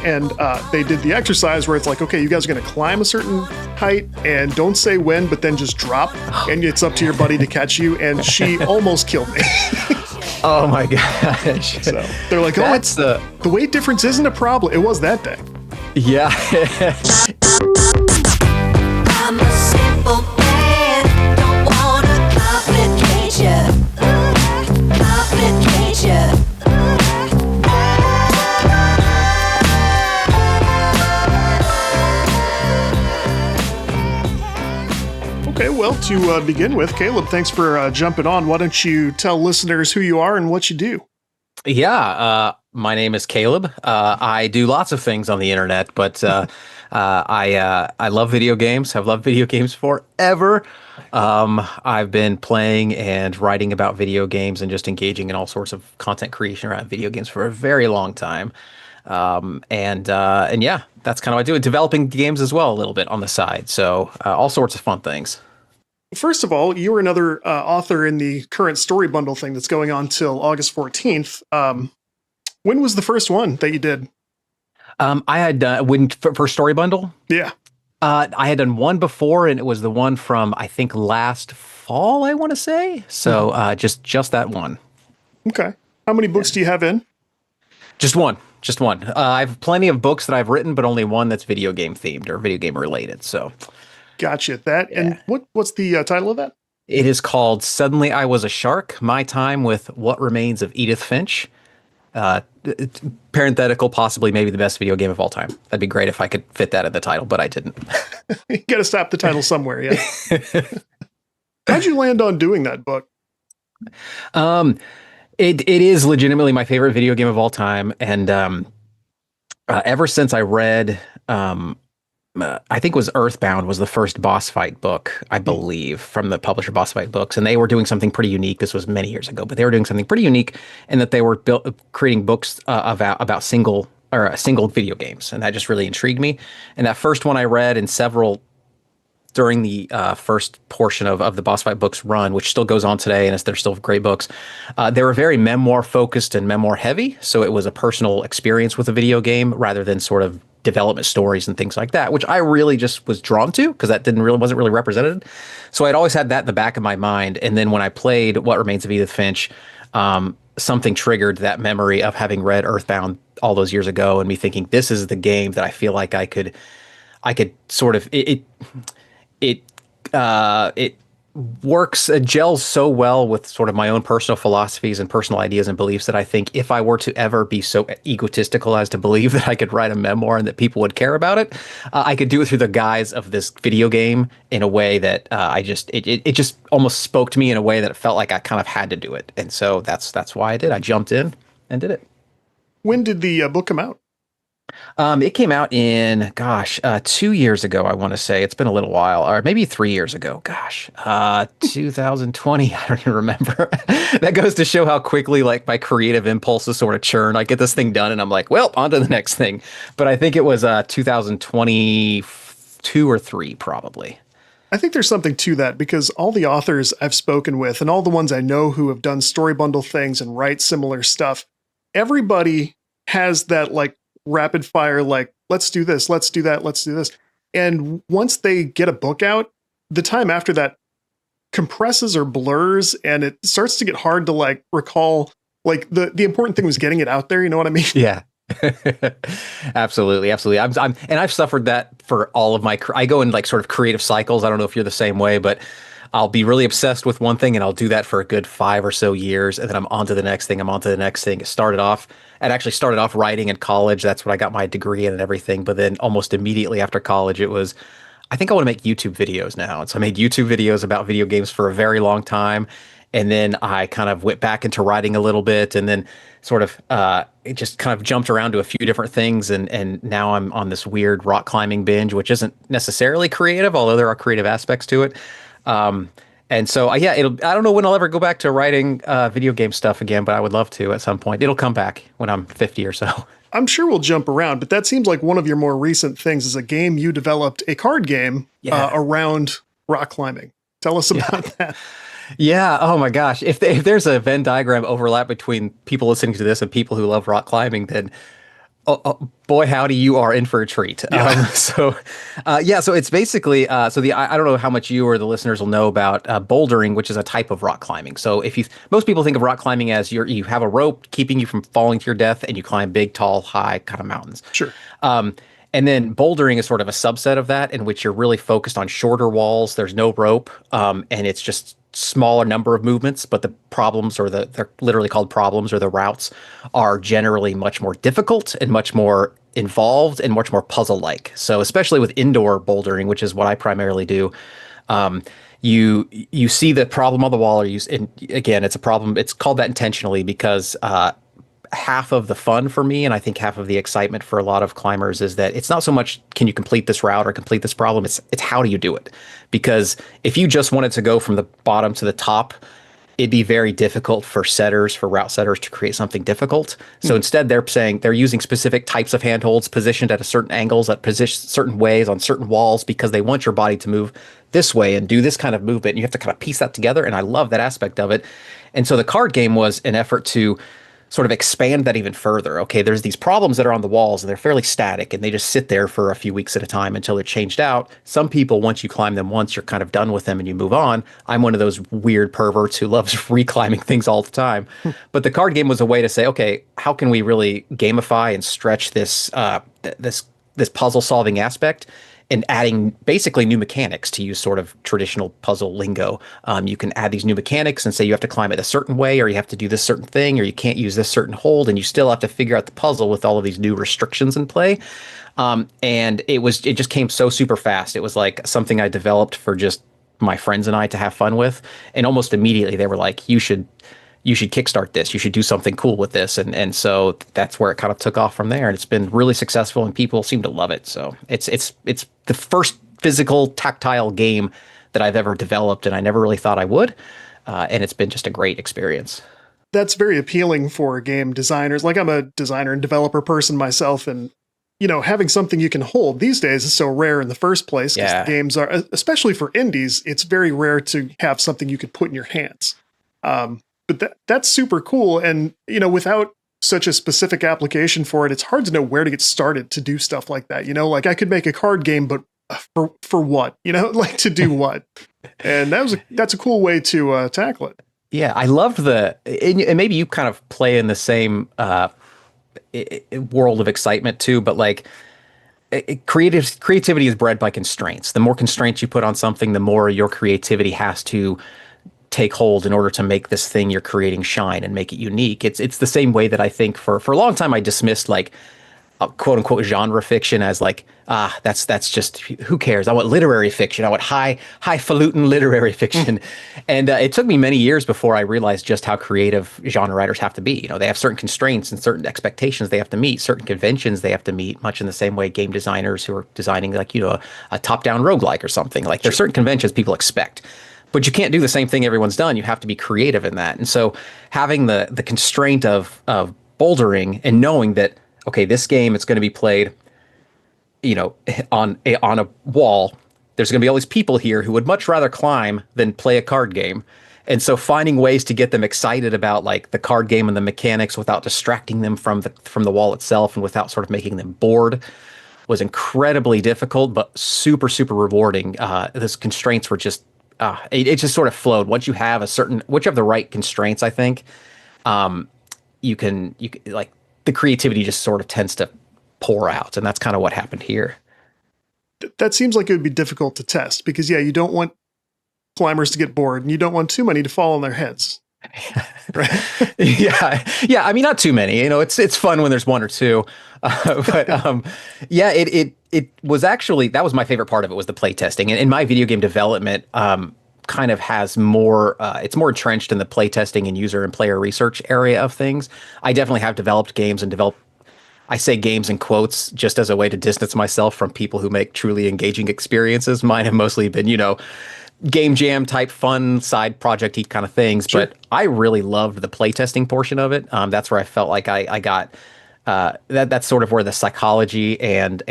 And they did the exercise where it's like, okay, you guys are going to climb a certain height and don't say when, but then just drop. And it's up to your buddy to catch you. And she almost killed me. Oh my gosh. So they're like, oh, it's the weight difference isn't a problem. It was that day. Yeah. I'm a simple man, don't wanna complicate ya, complicate ya. Okay, well, to begin with, Caleb, thanks for jumping on. Why don't you tell listeners who you are and what you do? Yeah, my name is Caleb. I do lots of things on the internet, but I love video games. I've loved video games forever. I've been playing and writing about video games and just engaging in all sorts of content creation around video games for a very long time. And yeah, that's kind of what I do. Developing games as well a little bit on the side. So all sorts of fun things. First of all, you were another author in the current story bundle thing that's going on till August 14th. When was the first one that you did? I had for story bundle. Yeah. I had done one before, and it was the one from, I think, last fall, I want to say. So just that one. Okay. How many books do you have in? Just one. I have plenty of books that I've written, but only one that's video game themed or video game related. So, gotcha. That and what's the title of that? It is called "Suddenly I Was a Shark: My Time with What Remains of Edith Finch." Parenthetical, possibly maybe the best video game of all time. That'd be great if I could fit that in the title, but I didn't. You got to stop the title somewhere. Yeah. How'd you land on doing that book? It is legitimately my favorite video game of all time, and ever since I read, I think it was Earthbound was the first boss fight book, I believe, from the publisher Boss Fight Books, and they were doing something pretty unique. This was many years ago, but they were doing something pretty unique in that they were creating books about single video games, and that just really intrigued me. And that first one I read, and several during the first portion of the Boss Fight Books run, which still goes on today, and they're still great books. They were very memoir focused and memoir heavy, so it was a personal experience with a video game rather than sort of development stories and things like that, which I really just was drawn to because that wasn't really represented. So I'd always had that in the back of my mind, and then when I played What Remains of Edith Finch, something triggered that memory of having read Earthbound all those years ago, and me thinking this is the game that I feel like I could sort of it works, gels so well with sort of my own personal philosophies and personal ideas and beliefs that I think if I were to ever be so egotistical as to believe that I could write a memoir and that people would care about it, I could do it through the guise of this video game in a way that it just almost spoke to me in a way that it felt like I kind of had to do it. And so that's why I did. I jumped in and did it. When did the book come out? It came out in, 2 years ago, I want to say. It's been a little while, or maybe 3 years ago. 2020, I don't even remember. That goes to show how quickly, like, my creative impulses sort of churn. I get this thing done, and I'm like, well, on to the next thing. But I think it was 2022 or 3, probably. I think there's something to that because all the authors I've spoken with and all the ones I know who have done story bundle things and write similar stuff, everybody has that, like, rapid fire, like, let's do this, let's do that, let's do this. And once they get a book out, the time after that compresses or blurs, and it starts to get hard to, like, recall, like, the important thing was getting it out there. You know what I mean? Yeah. Absolutely. And I've suffered that for all of my, I go in like sort of creative cycles. I don't know if you're the same way, but I'll be really obsessed with one thing and I'll do that for a good 5 or so years. And then I'm on to the next thing. It started off writing in college. That's what I got my degree in and everything. But then almost immediately after college, it was, I think I want to make YouTube videos now. And so I made YouTube videos about video games for a very long time. And then I kind of went back into writing a little bit, and then sort of it just kind of jumped around to a few different things. And now I'm on this weird rock climbing binge, which isn't necessarily creative, although there are creative aspects to it. And so, I don't know when I'll ever go back to writing video game stuff again, but I would love to at some point. It'll come back when I'm 50 or so. I'm sure we'll jump around, but that seems like one of your more recent things is a game you developed, a card game around rock climbing. Tell us about that. Yeah. Oh my gosh. If there's a Venn diagram overlap between people listening to this and people who love rock climbing, then Boy, howdy, you are in for a treat. Yeah. So it's basically I don't know how much you or the listeners will know about bouldering, which is a type of rock climbing. So if you most people think of rock climbing as you have a rope keeping you from falling to your death, and you climb big, tall, high kind of mountains. Sure. Um, and then bouldering is sort of a subset of that, in which you're really focused on shorter walls. There's no rope, and it's just smaller number of movements, but the problems, or they're literally called problems, or the routes, are generally much more difficult and much more involved and much more puzzle-like. So especially with indoor bouldering, which is what I primarily do, um, you see the problem on the wall, and again, it's a problem. It's called that intentionally because half of the fun for me, and I think half of the excitement for a lot of climbers, is that it's not so much can you complete this route or complete this problem, it's how do you do it? Because if you just wanted to go from the bottom to the top, it'd be very difficult for route setters to create something difficult. So instead they're using specific types of handholds positioned at a certain angles, at position certain ways on certain walls, because they want your body to move this way and do this kind of movement. And you have to kind of piece that together. And I love that aspect of it. And so the card game was an effort to sort of expand that even further. Okay, there's these problems that are on the walls, and they're fairly static, and they just sit there for a few weeks at a time until they're changed out. Some people, once you climb them once, you're kind of done with them and you move on. I'm one of those weird perverts who loves reclimbing things all the time. But the card game was a way to say, okay, how can we really gamify and stretch this puzzle solving aspect, and adding basically new mechanics, to use sort of traditional puzzle lingo. You can add these new mechanics and say you have to climb it a certain way, or you have to do this certain thing, or you can't use this certain hold, and you still have to figure out the puzzle with all of these new restrictions in play. And it just came so super fast. It was like something I developed for just my friends and I to have fun with, and almost immediately they were like, you should kickstart this. You should do something cool with this. And so that's where it kind of took off from there. And it's been really successful, and people seem to love it. So it's the first physical tactile game that I've ever developed, and I never really thought I would. And it's been just a great experience. That's very appealing for game designers. Like, I'm a designer and developer person myself, and having something you can hold these days is so rare in the first place, because Yeah. the games are, especially for indies, it's very rare to have something you could put in your hands. But that's super cool. And, without such a specific application for it, it's hard to know where to get started to do stuff like that. Like, I could make a card game, but for what? Like, to do what? And that's a cool way to tackle it. Yeah, I loved and maybe you kind of play in the same world of excitement too, but like, creativity is bred by constraints. The more constraints you put on something, the more your creativity has to take hold in order to make this thing you're creating shine and make it unique. It's the same way that I think for a long time I dismissed, like, quote unquote genre fiction as like, that's just, who cares? I want literary fiction. I want highfalutin literary fiction. And it took me many years before I realized just how creative genre writers have to be. They have certain constraints and certain expectations they have to meet, certain conventions they have to meet, much in the same way game designers who are designing, like, a top-down roguelike or something. Like, there's certain conventions people expect. But you can't do the same thing everyone's done. You have to be creative in that. And so having the constraint of bouldering, and knowing that, okay, this game, it's going to be played, on a wall. There's going to be all these people here who would much rather climb than play a card game. And so finding ways to get them excited about, like, the card game and the mechanics without distracting them from the wall itself, and without sort of making them bored, was incredibly difficult, but super, super rewarding. Those constraints were just, it just sort of flowed. Once you have the right constraints, I think, you can like, the creativity just sort of tends to pour out. And that's kind of what happened here. That seems like it would be difficult to test, because, yeah, you don't want climbers to get bored, and you don't want too many to fall on their heads. Right? Yeah. I mean, not too many. It's fun when there's one or two. But yeah, it was actually, that was my favorite part of it, was the play testing. And in my video game development, kind of has more, it's more entrenched in the play testing and user and player research area of things. I definitely have developed games, and I say games in quotes just as a way to distance myself from people who make truly engaging experiences. Mine have mostly been, game jam type fun side project-y kind of things. Sure. But I really loved the playtesting portion of it. That's where I felt like I got that's sort of where the psychology and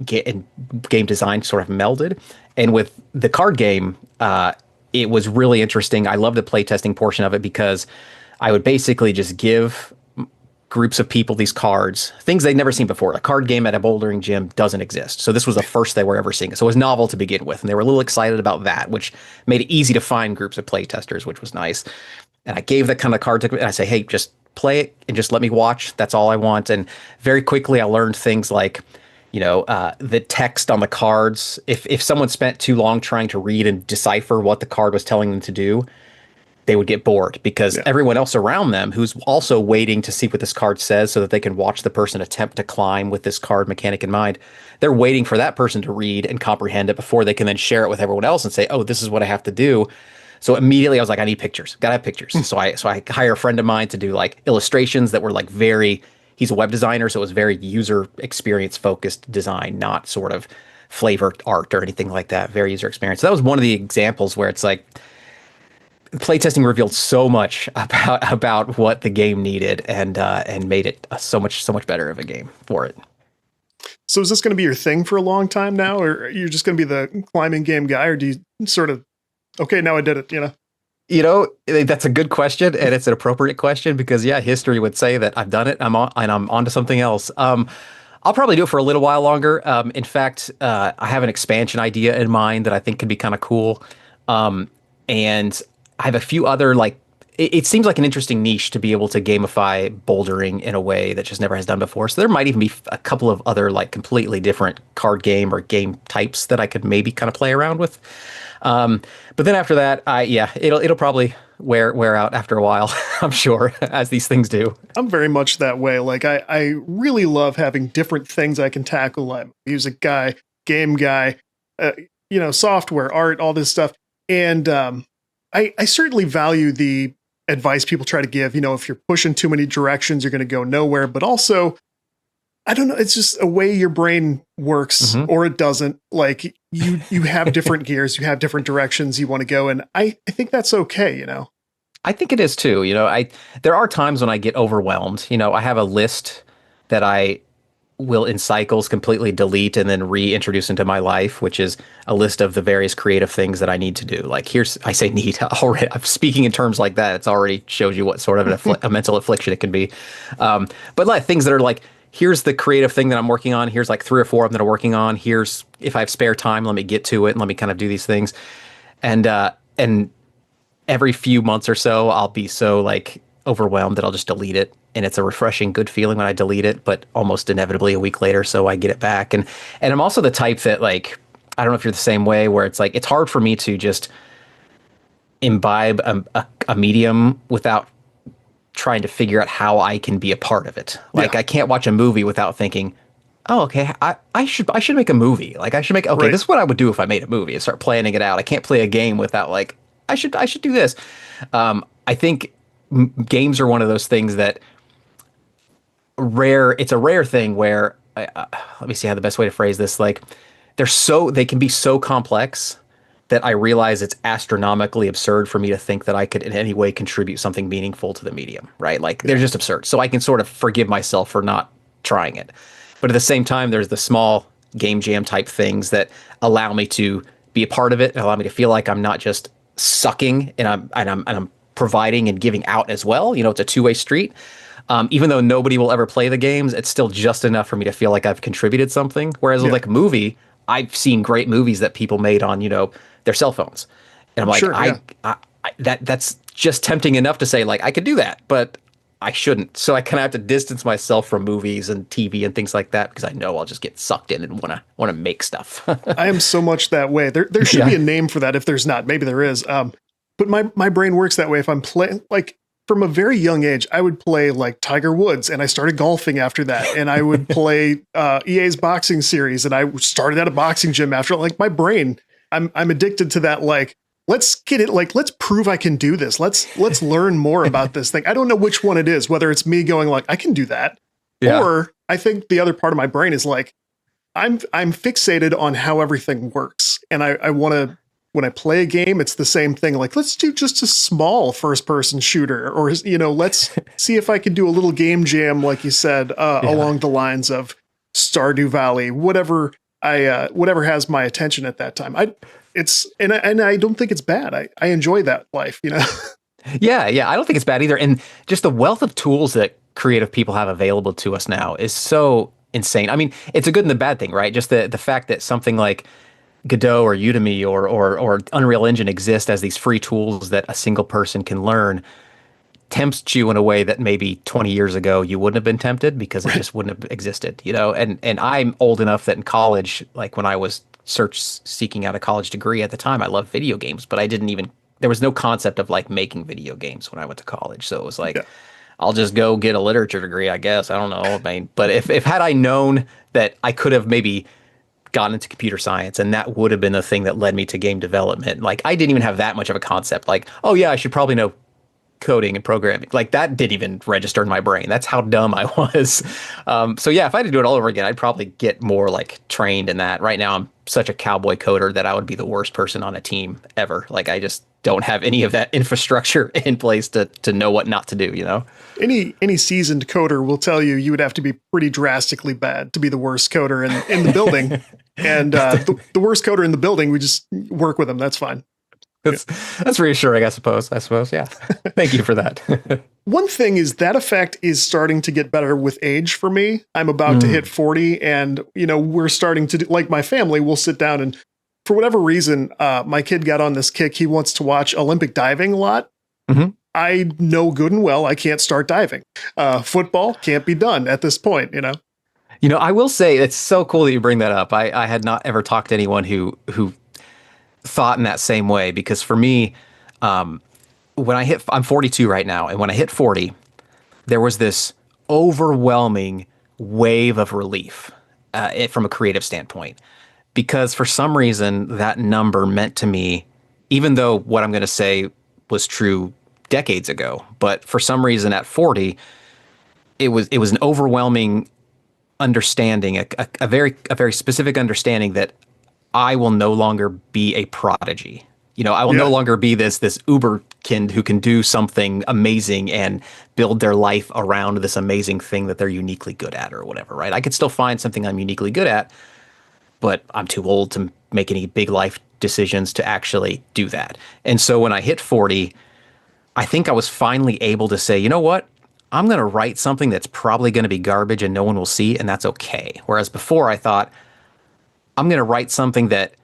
game design sort of melded. And with the card game, it was really interesting. I love the playtesting portion of it, because I would basically just give groups of people these cards, things they'd never seen before. A card game at a bouldering gym doesn't exist. So this was the first they were ever seeing. So it was novel to begin with. And they were a little excited about that, which made it easy to find groups of playtesters, which was nice. And I gave that kind of card to, and I say, hey, just play it and just let me watch. That's all I want. And very quickly I learned things like, the text on the cards. If someone spent too long trying to read and decipher what the card was telling them to do, they would get bored because everyone else around them who's also waiting to see what this card says so that they can watch the person attempt to climb with this card mechanic in mind. They're waiting for that person to read and comprehend it before they can then share it with everyone else and say, oh, this is what I have to do. So immediately I was like, I need pictures. Gotta have pictures. So I hire a friend of mine to do like illustrations that were like he's a web designer, so it was very user experience focused design, not sort of flavor art or anything like that. Very user experience. So that was one of the examples where it's like, playtesting revealed so much about what the game needed and made it so much better of a game for it. So is this going to be your thing for a long time now, or are you just going to be the climbing game guy, or do you sort of, okay, now I did it, That's a good question, and it's an appropriate question because history would say that I've done it. I'm on to something else. I'll probably do it for a little while longer. In fact, I have an expansion idea in mind that I think could be kind of cool. And I have a few other it seems like an interesting niche to be able to gamify bouldering in a way that just never has done before. So there might even be a couple of other completely different card game or game types that I could maybe kind of play around with. But then after that, it'll probably wear out after a while, I'm sure, as these things do. I'm very much that way. I really love having different things I can tackle. I'm a music guy, game guy, software, art, all this stuff. And I certainly value the advice people try to give. If you're pushing too many directions, you're going to go nowhere. But also, I don't know, it's just a way your brain works or it doesn't. You have different gears, you have different directions you want to go. And I think that's okay, I think it is too. There are times when I get overwhelmed. I have a list that I will in cycles completely delete and then reintroduce into my life, which is a list of the various creative things that I need to do. I say need already. I'm speaking in terms like that. It's already shows you what sort of a mental affliction it can be. But things that are here's the creative thing that I'm working on. Here's 3 or 4 of them that I'm working on. Here's, if I have spare time, let me get to it and let me kind of do these things. And every few months or so, I'll be so overwhelmed that I'll just delete it. And it's a refreshing, good feeling when I delete it, but almost inevitably a week later, so I get it back. And I'm also the type that I don't know if you're the same way, where it's it's hard for me to just imbibe a medium without trying to figure out how I can be a part of it. I can't watch a movie without thinking, oh, okay, I should make a movie. I should make, okay, This is what I would do if I made a movie and start planning it out. I can't play a game without I should do this. I think games are one of those things that it's a rare thing where let me see how the best way to phrase this. They can be so complex that I realize it's astronomically absurd for me to think that I could in any way contribute something meaningful to the medium, right? They're just absurd. So I can sort of forgive myself for not trying it. But at the same time, there's the small game jam type things that allow me to be a part of it and allow me to feel like I'm not just sucking and I'm providing and giving out as well. It's a two-way street. Even though nobody will ever play the games, it's still just enough for me to feel like I've contributed something. Whereas with a movie, I've seen great movies that people made on, their cell phones. And I'm that's just tempting enough to say I could do that, but I shouldn't. So I kind of have to distance myself from movies and TV and things like that because I know I'll just get sucked in and want to make stuff. I am so much that way. There should be a name for that if there's not. Maybe there is. But my brain works that way. If I'm playing, from a very young age, I would play Tiger Woods, and I started golfing after that. And I would play EA's boxing series, and I started at a boxing gym after. My brain, I'm addicted to that. Let's get it. Let's prove I can do this. Let's learn more about this thing. I don't know which one it is. Whether it's me going I can do that, or I think the other part of my brain is I'm fixated on how everything works, and I want to. When I play a game, it's the same thing. Let's do just a small first-person shooter, or let's see if I can do a little game jam, like you said, along the lines of Stardew Valley, whatever has my attention at that time. I don't think it's bad. I enjoy that life, Yeah, I don't think it's bad either. And just the wealth of tools that creative people have available to us now is so insane. I mean, it's a good and the bad thing, right? Just the fact that something like Godot or Udemy or Unreal Engine exist as these free tools that a single person can learn tempts you in a way that maybe 20 years ago you wouldn't have been tempted because it just wouldn't have existed, you know? And I'm old enough that in college, like when I was seeking out a college degree at the time, I loved video games, but I didn't even, there was no concept of like making video games when I went to college. So it was like, Yeah. I'll just go get a literature degree, I guess. I don't know. I mean, but if had I known that I could have maybe gotten into computer science and that would have been the thing that led me to game development, like I didn't even have that much of a concept. Like, oh yeah, I should probably know coding and programming. Like that didn't even register in my brain. That's how dumb I was. So yeah, if I had to do it all over again, I'd probably get more like trained in that. Right now, I'm such a cowboy coder that I would be the worst person on a team ever. Like I just don't have any of that infrastructure in place to know what not to do, you know? Any seasoned coder will tell you you would have to be pretty drastically bad to be the worst coder in the building. And the worst coder in the building, we just work with them. That's fine. That's reassuring, I suppose. Yeah. Thank you for that. One thing is that effect is starting to get better with age for me. I'm about to hit 40 and, you know, we're starting to do, like my family will sit down and for whatever reason, my kid got on this kick. He wants to watch Olympic diving a lot. Mm-hmm. I know good and well I can't start diving. Football can't be done at this point, you know? You know, I will say it's so cool that you bring that up. I had not ever talked to anyone who thought in that same way, because for me, I'm 42 right now, and when I hit 40, there was this overwhelming wave of relief from a creative standpoint, because for some reason that number meant to me, even though what I'm going to say was true decades ago, but for some reason at 40, it was an overwhelming understanding, a very specific understanding that I will no longer be a prodigy. You know, I will no longer be this uberkind who can do something amazing and build their life around this amazing thing that they're uniquely good at or whatever, right? I could still find something I'm uniquely good at, but I'm too old to make any big life decisions to actually do that. And so when I hit 40, I think I was finally able to say, you know what? I'm going to write something that's probably going to be garbage and no one will see, and that's okay. Whereas before I thought, I'm going to write something that,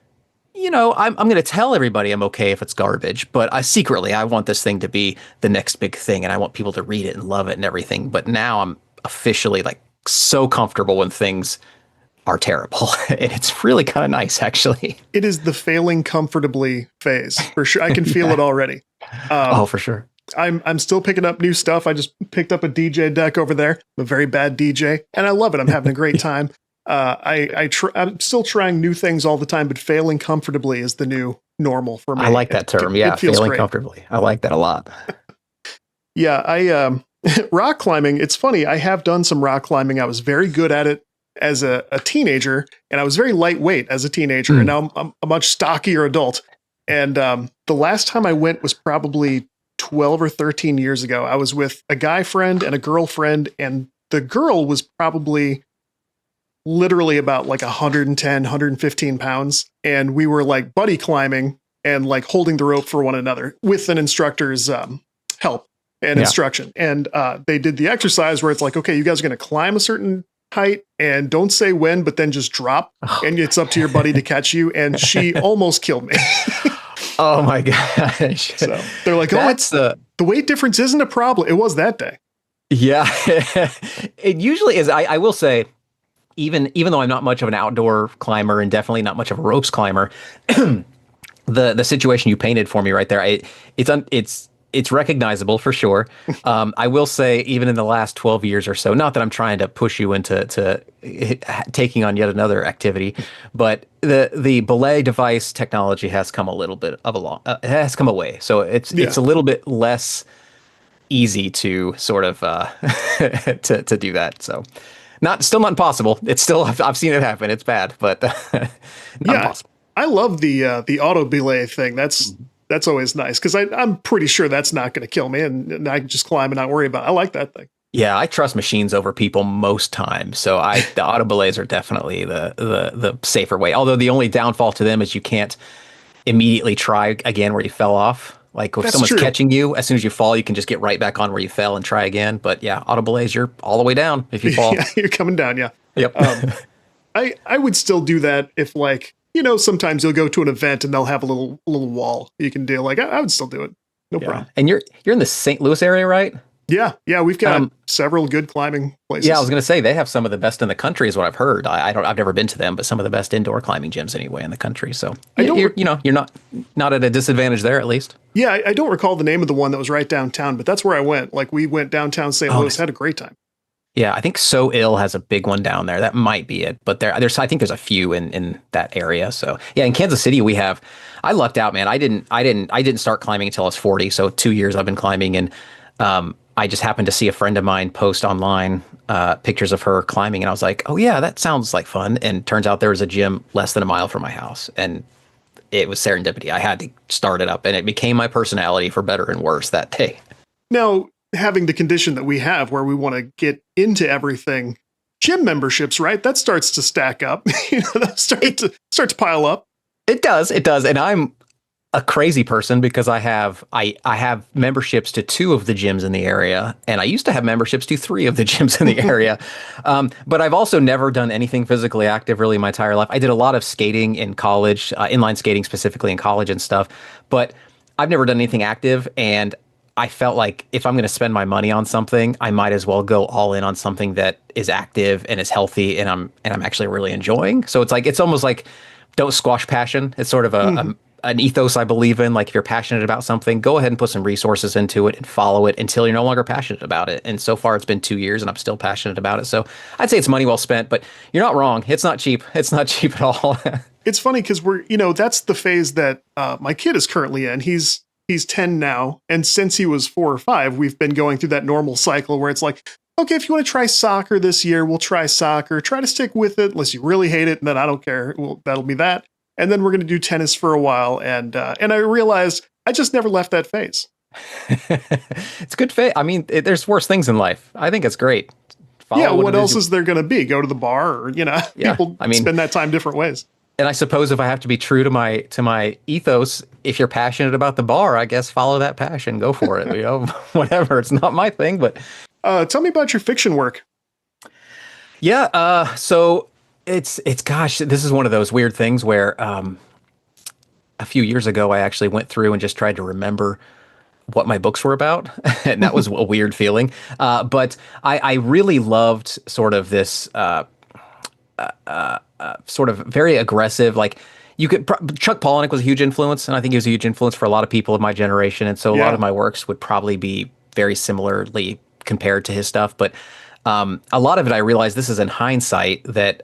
you know, I'm going to tell everybody I'm okay if it's garbage, but secretly I want this thing to be the next big thing and I want people to read it and love it and everything. But now I'm officially like so comfortable when things are terrible. And it's really kind of nice, actually. It is the failing comfortably phase for sure. I can feel it already. For sure. I'm still picking up new stuff. I just picked up a DJ deck over there. I'm a very bad DJ and I love it. I'm having a great time. I'm still trying new things all the time, but failing comfortably is the new normal for me. I like that term. Yeah, failing comfortably. I like that a lot. Yeah, I rock climbing. It's funny. I have done some rock climbing. I was very good at it as a teenager, and I was very lightweight as a teenager. And now I'm a much stockier adult. And the last time I went was probably 12 or 13 years ago. I was with a guy friend and a girlfriend, and the girl was probably literally about like 110, 115 pounds. And we were like buddy climbing and like holding the rope for one another with an instructor's help and instruction. And they did the exercise where it's like, okay, you guys are going to climb a certain height and don't say when, but then just drop. And it's up to your buddy to catch you. And she almost killed me. Oh my gosh. So they're like, oh, it's the weight difference isn't a problem. It was that day. Yeah. It usually is. I will say, even though I'm not much of an outdoor climber and definitely not much of a ropes climber, the situation you painted for me right there, it's recognizable for sure. I will say, even in the last 12 years or so, not that I'm trying to push you into taking on yet another activity, but the belay device technology has come a little bit of it has come a way. So it's a little bit less easy to sort of to do that. So. Still not impossible. It's still, I've seen it happen. It's bad, but not impossible. I love the auto belay thing. That's always nice because I'm pretty sure that's not going to kill me, and I can just climb and not worry about it. I like that thing. Yeah, I trust machines over people most times, so the auto belays are definitely the safer way. Although the only downfall to them is you can't immediately try again where you fell off. Like if That's someone's true. catching you, as soon as you fall, you can just get right back on where you fell and try again. But yeah, auto belays, you're all the way down if you fall. Yeah, you're coming down. Yeah. Yep. I would still do that if like, sometimes you'll go to an event and they'll have a little wall you can do. Like I would still do it. No Yeah. problem. And you're in the St. Louis area, right? Yeah, we've got several good climbing places. Yeah, I was going to say they have some of the best in the country, is what I've heard. I've never been to them, but some of the best indoor climbing gyms anyway in the country. So you're not at a disadvantage there, at least. Yeah, I don't recall the name of the one that was right downtown, but that's where I went. Like we went downtown St. Louis, had a great time. Yeah, I think So Ill has a big one down there. That might be it, but there's I think there's a few in that area. So yeah, in Kansas City I lucked out, man. I didn't start climbing until I was 40. So 2 years I've been climbing, and I just happened to see a friend of mine post online pictures of her climbing, and I was like, oh yeah, that sounds like fun. And turns out there was a gym less than a mile from my house, and it was serendipity. I had to start it up, and it became my personality for better and worse that day. Now, having the condition that we have where we want to get into everything, gym memberships, right? That starts to stack up. That start to pile up. It does. And I'm a crazy person because I have memberships to 2 of the gyms in the area, and I used to have memberships to 3 of the gyms in the area. But I've also never done anything physically active really my entire life. I did a lot of skating in college, inline skating specifically in college and stuff, but I've never done anything active, and I felt like if I'm going to spend my money on something, I might as well go all in on something that is active and is healthy, and I'm actually really enjoying. So it's almost like don't squash passion. It's sort of an ethos I believe in. Like if you're passionate about something, go ahead and put some resources into it and follow it until you're no longer passionate about it. And so far it's been 2 years and I'm still passionate about it. So I'd say it's money well spent, but you're not wrong. It's not cheap. It's not cheap at all. It's funny because that's the phase that my kid is currently in. He's 10 now, and since he was 4 or 5, we've been going through that normal cycle where it's like, okay, if you want to try soccer this year, we'll try soccer. Try to stick with it unless you really hate it, and then I don't care. Well, that'll be that. And then we're going to do tennis for a while, and I realized I just never left that phase. It's good phase. I mean, there's worse things in life. I think it's great. What else is there going to be? Go to the bar, or people spend that time different ways. And I suppose if I have to be true to my ethos, if you're passionate about the bar, I guess follow that passion, go for it. Whatever. It's not my thing, but tell me about your fiction work. Yeah. So it's gosh, this is one of those weird things where a few years ago I actually went through and just tried to remember what my books were about, and that was a weird feeling. But I really loved sort of this. Sort of very aggressive, like Chuck Palahniuk was a huge influence, and I think he was a huge influence for a lot of people of my generation, and so a lot of my works would probably be very similarly compared to his stuff, but a lot of it I realized, this is in hindsight, that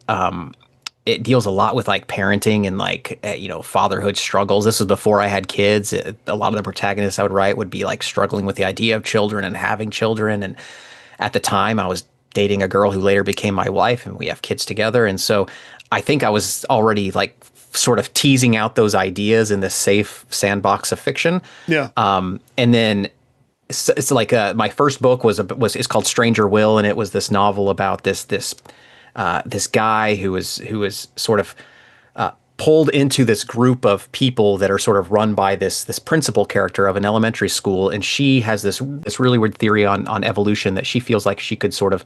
it deals a lot with like parenting and like fatherhood struggles. This was before I had kids. A lot of the protagonists I would write would be like struggling with the idea of children and having children, and at the time I was dating a girl who later became my wife, and we have kids together. And so I think I was already like sort of teasing out those ideas in this safe sandbox of fiction. Yeah. And then it's like my first book it's called Stranger Will, and it was this novel about this guy who was sort of pulled into this group of people that are sort of run by this principal character of an elementary school, and she has this really weird theory on evolution, that she feels like she could sort of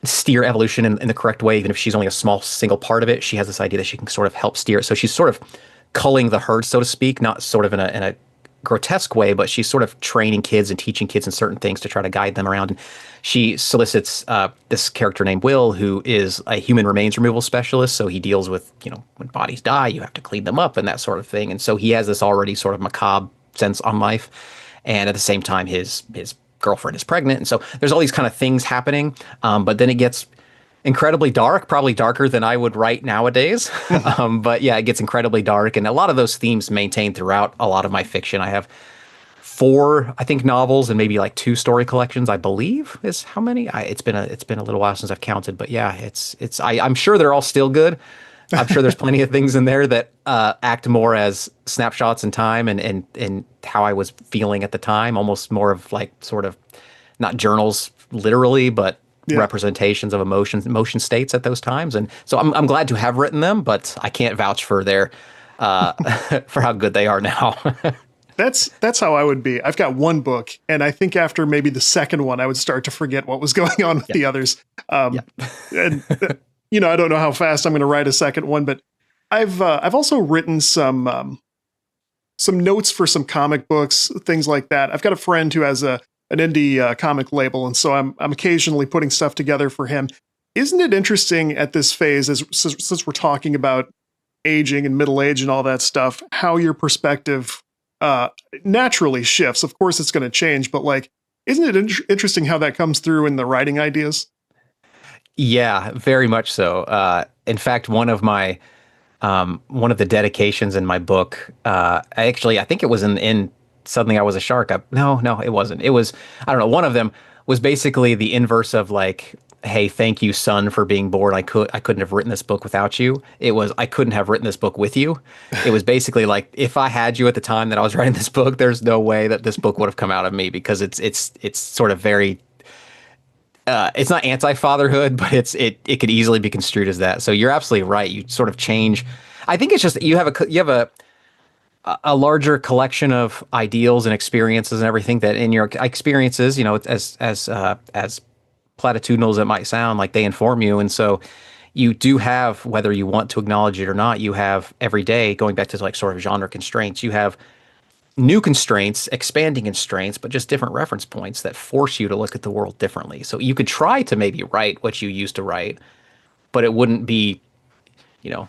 steer evolution in the correct way, even if she's only a small single part of it. She has this idea that she can sort of help steer it. So she's sort of culling the herd, so to speak, not sort of in a grotesque way, but she's sort of training kids and teaching kids in certain things to try to guide them around. And she solicits this character named Will, who is a human remains removal specialist. So he deals with, when bodies die, you have to clean them up and that sort of thing. And so he has this already sort of macabre sense on life. And at the same time, his girlfriend is pregnant. And so there's all these kind of things happening. But then it gets incredibly dark, probably darker than I would write nowadays. But yeah, it gets incredibly dark. And a lot of those themes maintained throughout a lot of my fiction. I have 4, I think, novels and maybe like 2 story collections, I believe is how many. It's been a little while since I've counted, but yeah, I'm sure they're all still good. I'm sure there's plenty of things in there that act more as snapshots in time and how I was feeling at the time, almost more of like sort of not journals literally, but representations of emotion states at those times. And so I'm glad to have written them, but I can't vouch for their for how good they are now. That's how I would be. I've got one book, and I think after maybe the second one, I would start to forget what was going on with the others. And I don't know how fast I'm going to write a second one, but I've also written some notes for some comic books, things like that. I've got a friend who has an indie comic label, and so I'm occasionally putting stuff together for him. Isn't it interesting at this phase, since we're talking about aging and middle age and all that stuff, how your perspective naturally shifts? Of course, it's going to change, but like, isn't it interesting how that comes through in the writing ideas? Yeah, very much so. In fact, one of the dedications in my book, I think it was in Suddenly I Was a Shark. No, it wasn't. It was, I don't know. One of them was basically the inverse of like, hey, thank you, son, for being born. I couldn't have written this book without you. It was, I couldn't have written this book with you. It was basically like, if I had you at the time that I was writing this book, there's no way that this book would have come out of me, because it's sort of very, it's not anti-fatherhood, but it could easily be construed as that. So you're absolutely right. You sort of change. I think it's just that you have a larger collection of ideals and experiences and everything, that in your experiences, as platitudinal as it might sound, like they inform you. And so you do have, whether you want to acknowledge it or not, you have every day, going back to like sort of genre constraints, you have new constraints, expanding constraints, but just different reference points that force you to look at the world differently. So you could try to maybe write what you used to write, but it wouldn't be, to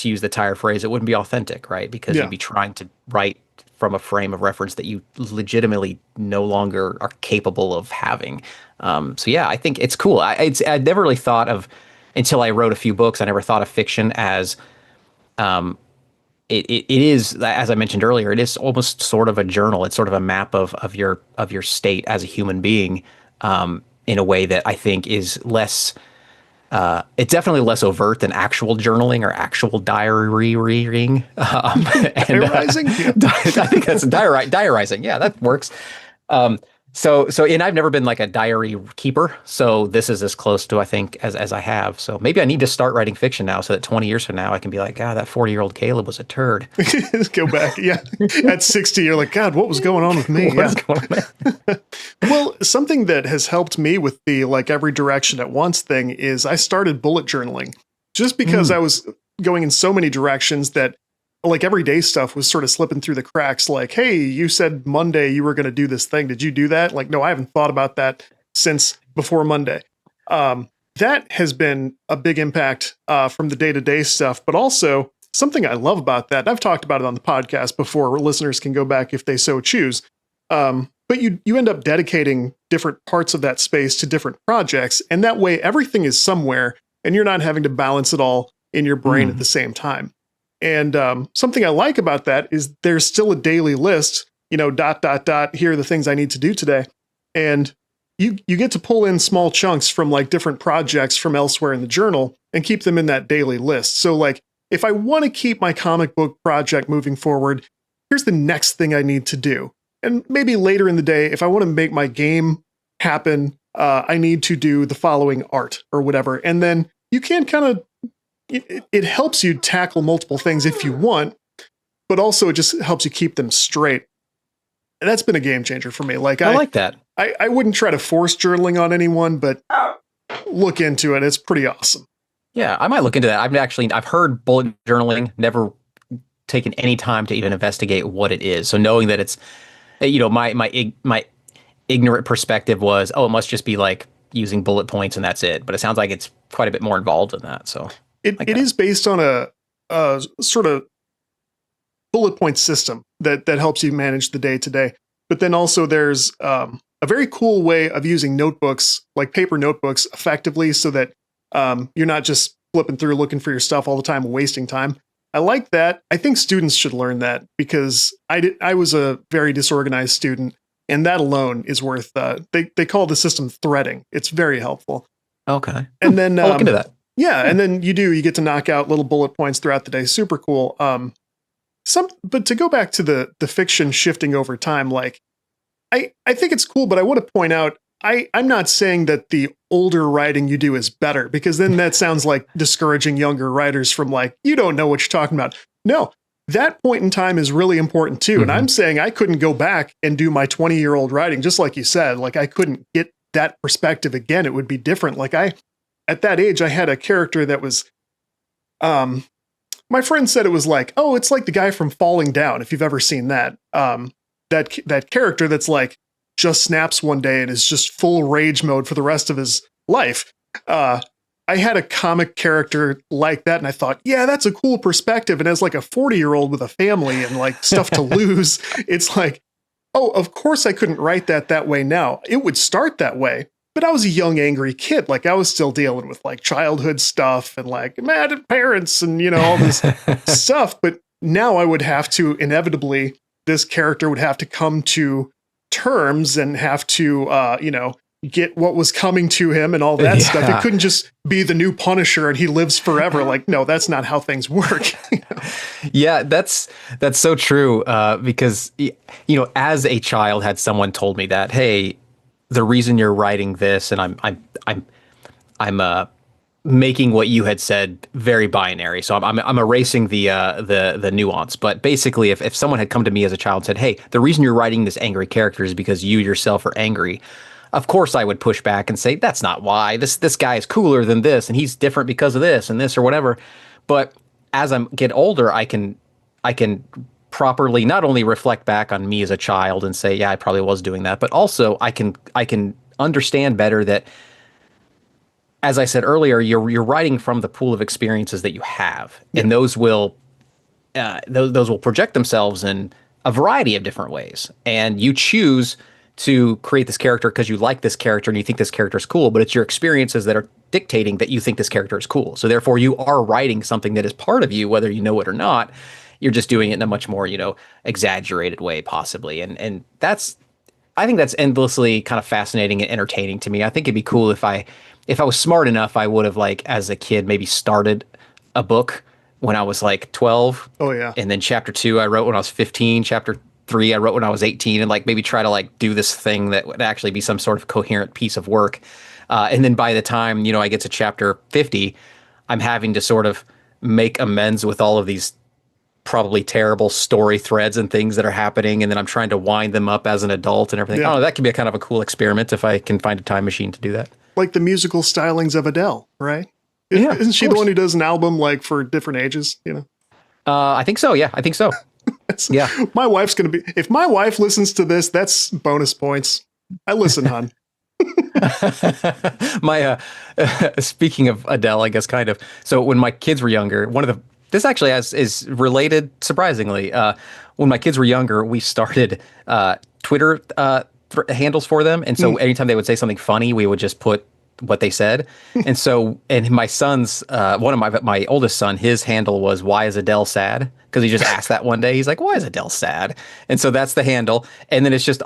use the tire phrase, it wouldn't be authentic, right? Because you'd be trying to write from a frame of reference that you legitimately no longer are capable of having. So yeah, I think it's cool. I'd never really thought of, until I wrote a few books, I never thought of fiction as, it is, as I mentioned earlier, it is almost sort of a journal. It's sort of a map of your state as a human being, in a way that I think is less, it's definitely less overt than actual journaling or actual diarying. Diarizing? I think that's diarizing. Yeah, that works. So, and I've never been like a diary keeper. So this is as close to, I think, as I have. So maybe I need to start writing fiction now, so that 20 years from now, I can be like, that 40-year-old Caleb was a turd. Go back. Yeah. At 60, you're like, God, what was going on with me? What is going on there? Well, something that has helped me with the like every direction at once thing is I started bullet journaling, just because I was going in so many directions that like everyday stuff was sort of slipping through the cracks. Like, hey, you said Monday you were going to do this thing. Did you do that? Like, no, I haven't thought about that since before Monday. That has been a big impact from the day-to-day stuff, but also something I love about that, and I've talked about it on the podcast before, where listeners can go back if they so choose. But you end up dedicating different parts of that space to different projects, and that way everything is somewhere, and you're not having to balance it all in your brain at the same time. And something I like about that is there's still a daily list, here are the things I need to do today. And you get to pull in small chunks from like different projects from elsewhere in the journal and keep them in that daily list. So like, if I want to keep my comic book project moving forward, here's the next thing I need to do. And maybe later in the day, if I want to make my game happen, I need to do the following art or whatever. And then you can kind of, it helps you tackle multiple things if you want, but also it just helps you keep them straight. And that's been a game changer for me. Like I like that. I wouldn't try to force journaling on anyone, but look into it. It's pretty awesome. Yeah, I might look into that. I've heard bullet journaling, never taken any time to even investigate what it is. So knowing that it's, my ignorant perspective was, it must just be like using bullet points and that's it. But it sounds like it's quite a bit more involved in that. So it is based on a sort of bullet point system that helps you manage the day to day. But then also there's a very cool way of using notebooks, like paper notebooks, effectively, so that you're not just flipping through looking for your stuff all the time and wasting time. I like that. I think students should learn that, because I was a very disorganized student, and that alone is worth, they call the system threading. It's very helpful. Okay. And then I'll look into that. Yeah, and then you get to knock out little bullet points throughout the day. Super cool. But to go back to the fiction shifting over time, like I think it's cool, but I want to point out, I'm not saying that the older writing you do is better, because then that sounds like discouraging younger writers from like, you don't know what you're talking about. No, that point in time is really important too. And I'm saying I couldn't go back and do my 20-year-old writing, just like you said. Like I couldn't get that perspective again. It would be different. Like at that age, I had a character that was, my friend said it was like, oh, it's like the guy from Falling Down. If you've ever seen that, that character that's like just snaps one day and is just full rage mode for the rest of his life. I had a comic character like that, and I thought, yeah, that's a cool perspective. And as like a 40-year-old with a family and like stuff to lose, it's like, oh, of course I couldn't write that way now. It would start that way, but I was a young, angry kid. Like I was still dealing with like childhood stuff and like mad at parents and, all this stuff. But now I would have to inevitably, this character would have to come to terms and have to, get what was coming to him and all that stuff. It couldn't just be the new Punisher and he lives forever. Like, no, that's not how things work. Yeah, that's so true. Because as a child, had someone told me that, hey, the reason you're writing this, and I'm making what you had said very binary. So I'm erasing the nuance. But basically, if someone had come to me as a child and said, hey, the reason you're writing this angry character is because you yourself are angry, of course I would push back and say, that's not why. This guy is cooler than this, and he's different because of this and this or whatever. But as I get older, I can properly not only reflect back on me as a child and say, yeah, I probably was doing that, but also I can understand better that, as I said earlier, you're writing from the pool of experiences that you have, and those will project themselves in a variety of different ways, and you choose to create this character because you like this character and you think this character is cool, but it's your experiences that are dictating that you think this character is cool. So therefore you are writing something that is part of you, whether you know it or not. You're just doing it in a much more, exaggerated way possibly. And I think that's endlessly kind of fascinating and entertaining to me. I think it'd be cool if I was smart enough, I would have, like, as a kid, maybe started a book when I was like 12. Oh yeah. And then chapter 2 I wrote when I was 15, chapter 3 I wrote when I was 18, and like maybe try to like do this thing that would actually be some sort of coherent piece of work. And then by the time, I get to chapter 50, I'm having to sort of make amends with all of these probably terrible story threads and things that are happening. And then I'm trying to wind them up as an adult and everything. Yeah. I don't know, that could be a kind of a cool experiment if I can find a time machine to do that. Like the musical stylings of Adele, right? Yeah, Isn't she the one who does an album like for different ages, I think so. Yeah, I think so. Yeah. My wife's going to be, if my wife listens to this, that's bonus points. I listen, hon. My speaking of Adele, I guess kind of. So when my kids were younger, this actually is related surprisingly. When my kids were younger, we started Twitter handles for them, and so anytime they would say something funny, we would just put what they said. And so, and my son's one of my oldest son, his handle was "Why is Adele sad?" Because he just asked that one day. He's like, "Why is Adele sad?" And so that's the handle. And then it's just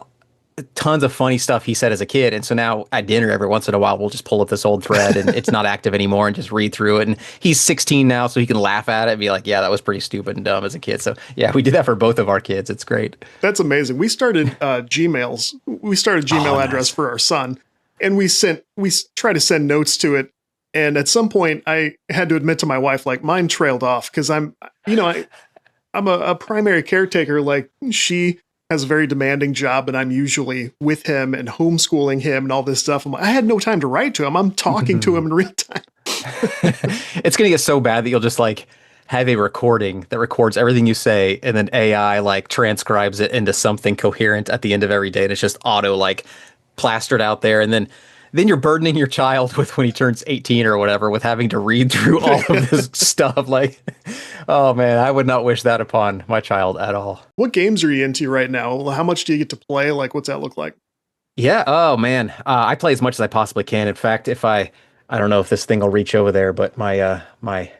tons of funny stuff he said as a kid. And so now at dinner, every once in a while, we'll just pull up this old thread and it's not active anymore and just read through it. And he's 16 now, so he can laugh at it and be like, yeah, that was pretty stupid and dumb as a kid. So yeah, we did that for both of our kids. It's great. That's amazing. We started Gmails. We started Gmail address for our son, and we try to send notes to it. And at some point I had to admit to my wife, like, mine trailed off because I'm a primary caretaker. Like, she has a very demanding job, and I'm usually with him and homeschooling him and all this stuff. I had no time to write to him. I'm talking to him in real time. It's going to get so bad that you'll just like have a recording that records everything you say, and then AI like transcribes it into something coherent at the end of every day. And it's just auto like plastered out there. And then you're burdening your child with, when he turns 18 or whatever, with having to read through all of this stuff. Like, oh man, I would not wish that upon my child at all. What games are you into right now? How much do you get to play? Like, what's that look like? Yeah. Oh man. I play as much as I possibly can. In fact, if I don't know if this thing will reach over there, but my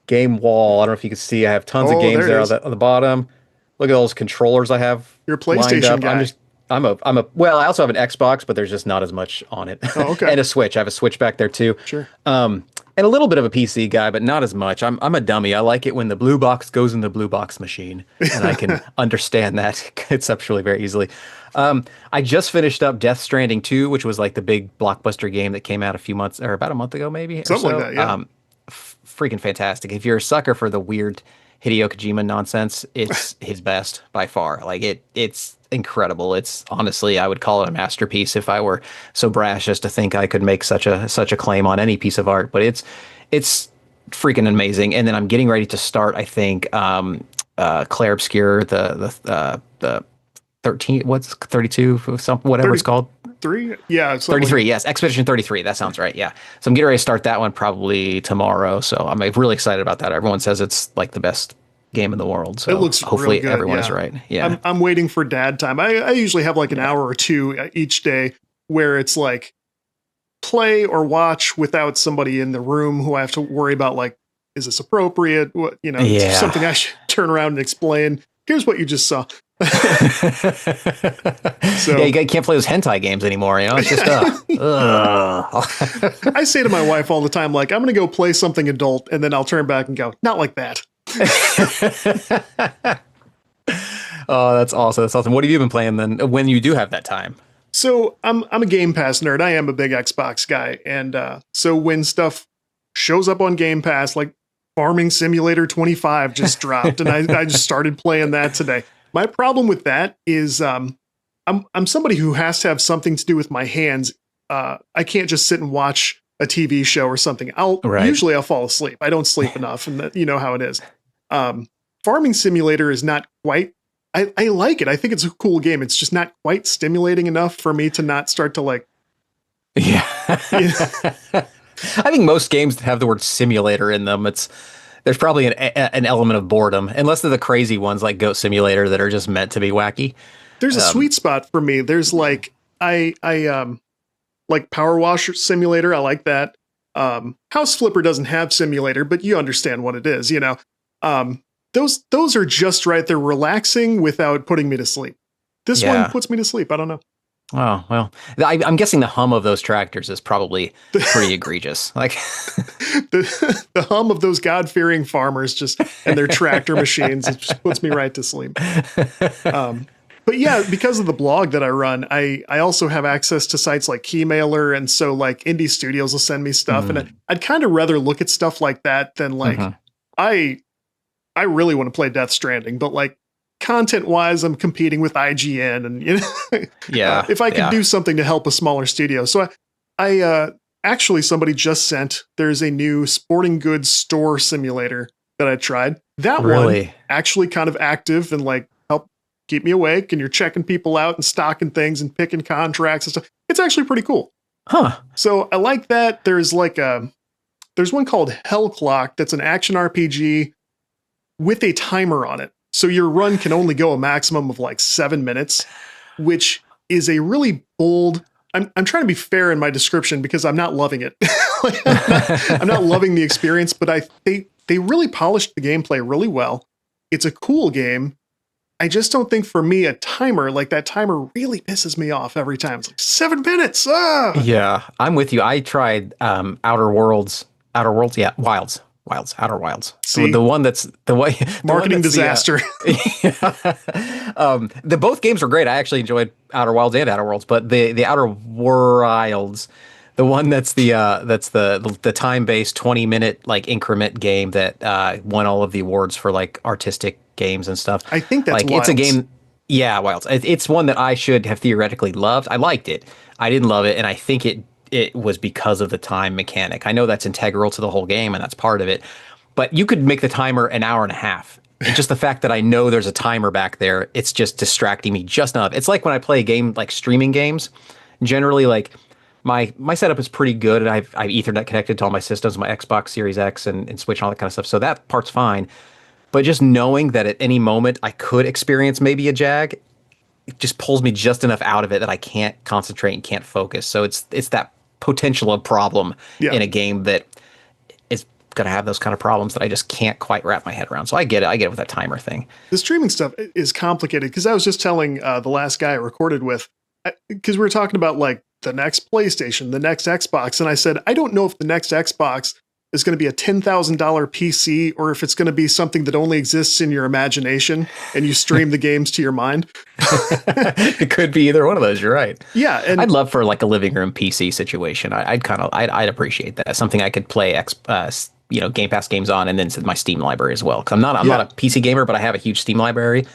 game wall, I don't know if you can see, I have tons of games there on the bottom. Look at those controllers I have. You're a PlayStation guy. Well, I also have an Xbox, but there's just not as much on it. Oh, okay. And a Switch. I have a Switch back there too. Sure. And a little bit of a PC guy, but not as much. I'm a dummy. I like it when the blue box goes in the blue box machine, and I can understand that conceptually very easily. I just finished up Death Stranding 2, which was like the big blockbuster game that came out about a month ago, maybe. Something like that, yeah. freaking fantastic. If you're a sucker for the weird Hideo Kojima nonsense, it's his best by far. Like it's incredible. It's honestly, I would call it a masterpiece if I were so brash as to think I could make such a claim on any piece of art. But it's freaking amazing. And then I'm getting ready to start, I think, Clair Obscur, the 13, what's 32, whatever it's called. 3? Yeah. 33, yes. Expedition 33. That sounds right. Yeah. So I'm getting ready to start that one probably tomorrow. So I'm really excited about that. Everyone says it's like the best game in the world. So it looks hopefully really good, everyone is right. Yeah. I'm waiting for dad time. I usually have like an hour or two each day where it's like play or watch without somebody in the room who I have to worry about, like, is this appropriate? What, something I should turn around and explain. Here's what you just saw. So yeah, you can't play those hentai games anymore. It's just I say to my wife all the time, like, I'm going to go play something adult, and then I'll turn back and go, not like that. Oh, that's awesome. That's awesome. What have you been playing then when you do have that time? So I'm a Game Pass nerd. I am a big Xbox guy, and so when stuff shows up on Game Pass, like Farming Simulator 25 just dropped, and I just started playing that today. My problem with that is I'm somebody who has to have something to do with my hands. I can't just sit and watch a TV show or something. Usually I'll fall asleep. I don't sleep enough, and you know how it is. Farming Simulator is not quite. I like it. I think it's a cool game. It's just not quite stimulating enough for me to not start to like. Yeah. I think most games that have the word simulator in them, there's probably an element of boredom, unless they're the crazy ones like Goat Simulator that are just meant to be wacky. There's a sweet spot for me. There's like I like Power Wash Simulator. I like that. House Flipper doesn't have simulator, but you understand what it is, Those are just right. They're relaxing without putting me to sleep. This one puts me to sleep. I don't know. Oh, well, I'm guessing the hum of those tractors is probably pretty egregious. Like the hum of those God-fearing farmers and their tractor machines, it just puts me right to sleep. But yeah, because of the blog that I run, I also have access to sites like Keymailer. And so like indie studios will send me stuff. And I'd kind of rather look at stuff like that than like, I really want to play Death Stranding, but like, content-wise, I'm competing with IGN, and if I could do something to help a smaller studio. So I actually somebody just sent. There's a new sporting goods store simulator that I tried. That one actually kind of active and like help keep me awake. And you're checking people out and stocking things and picking contracts and stuff. It's actually pretty cool. Huh? So I like that. There's one called Hell Clock that's an action RPG with a timer on it. So your run can only go a maximum of like 7 minutes, which is a really bold. I'm trying to be fair in my description because I'm not loving it. I'm not loving the experience, but they really polished the gameplay really well. It's a cool game. I just don't think for me a timer like that timer really pisses me off every time. It's like 7 minutes. Ah! Yeah, I'm with you. I tried Outer Worlds. Outer Wilds. See, the one that's the way marketing disaster. The both games were great. I actually enjoyed Outer Wilds and Outer Worlds, but the Outer Wilds, the one that's the time-based 20-minute like increment game that won all of the awards for like artistic games and stuff. I think that's like Wilds. It's a game. Yeah, Wilds. It's one that I should have theoretically loved. I liked it. I didn't love it, and I think it was because of the time mechanic. I know that's integral to the whole game and that's part of it, but you could make the timer an hour and a half. And just the fact that I know there's a timer back there, it's just distracting me just enough. It's like when I play a game like streaming games, generally like my setup is pretty good and I've Ethernet connected to all my systems, my Xbox Series X and Switch and all that kind of stuff. So that part's fine. But just knowing that at any moment I could experience maybe a jag, it just pulls me just enough out of it that I can't concentrate and can't focus. So it's that potential of problem in a game that is going to have those kind of problems that I just can't quite wrap my head around. So I get it with that timer thing. The streaming stuff is complicated because I was just telling the last guy I recorded with, because we were talking about like the next PlayStation, the next Xbox. And I said, I don't know if the next Xbox is going to be a $10,000 PC or if it's going to be something that only exists in your imagination and you stream the games to your mind. It could be either one of those. You're right. Yeah. And I'd love for like a living room PC situation. I'd appreciate that. Something I could play Game Pass games on, and then my Steam library as well. Because I'm not a PC gamer, but I have a huge Steam library.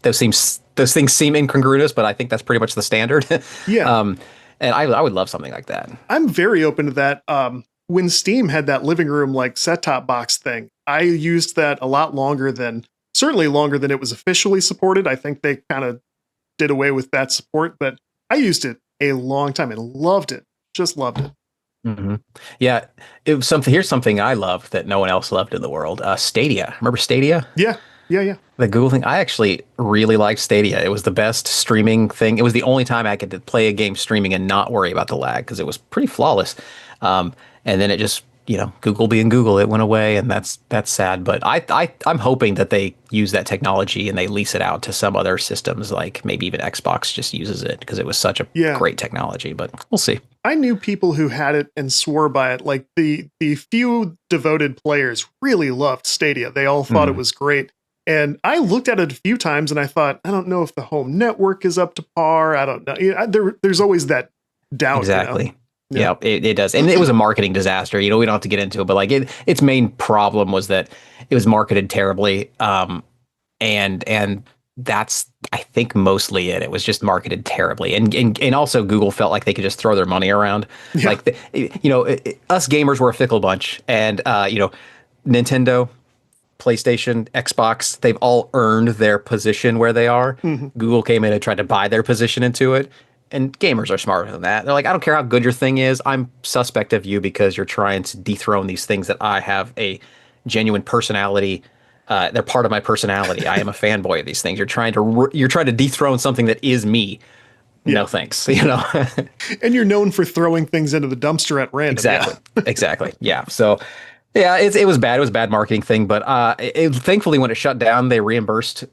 Those things seem incongruous, but I think that's pretty much the standard. Yeah. And I would love something like that. I'm very open to that. When Steam had that living room like set-top box thing, I used that a lot certainly longer than it was officially supported. I think they kind of did away with that support, but I used it a long time and loved it. Just loved it. Mm-hmm. Yeah, it was something. Here's something I loved that no one else loved in the world. Stadia. Remember Stadia? Yeah. The Google thing. I actually really liked Stadia. It was the best streaming thing. It was the only time I could play a game streaming and not worry about the lag because it was pretty flawless. And then it just, Google being Google, it went away, and that's sad. But I'm hoping that they use that technology and they lease it out to some other systems, like maybe even Xbox just uses it because it was such a great technology. But we'll see. I knew people who had it and swore by it. Like the few devoted players really loved Stadia. They all thought it was great. And I looked at it a few times and I thought, I don't know if the home network is up to par. I don't know. There's always that doubt. Exactly. Yeah, it does. And it was a marketing disaster. We don't have to get into it, but like its main problem was that it was marketed terribly. And that's, I think, mostly it. It was just marketed terribly. And also Google felt like they could just throw their money around. Yeah. Like, us gamers were a fickle bunch. And, Nintendo, PlayStation, Xbox, they've all earned their position where they are. Mm-hmm. Google came in and tried to buy their position into it. And gamers are smarter than that. They're like, I don't care how good your thing is. I'm suspect of you because you're trying to dethrone these things that I have a genuine personality. They're part of my personality. I am a fanboy of these things. You're trying to dethrone something that is me. Yeah. No thanks. And you're known for throwing things into the dumpster at random. Exactly. Yeah. Exactly. Yeah. So yeah, it was bad. It was a bad marketing thing. But thankfully, when it shut down, they reimbursed.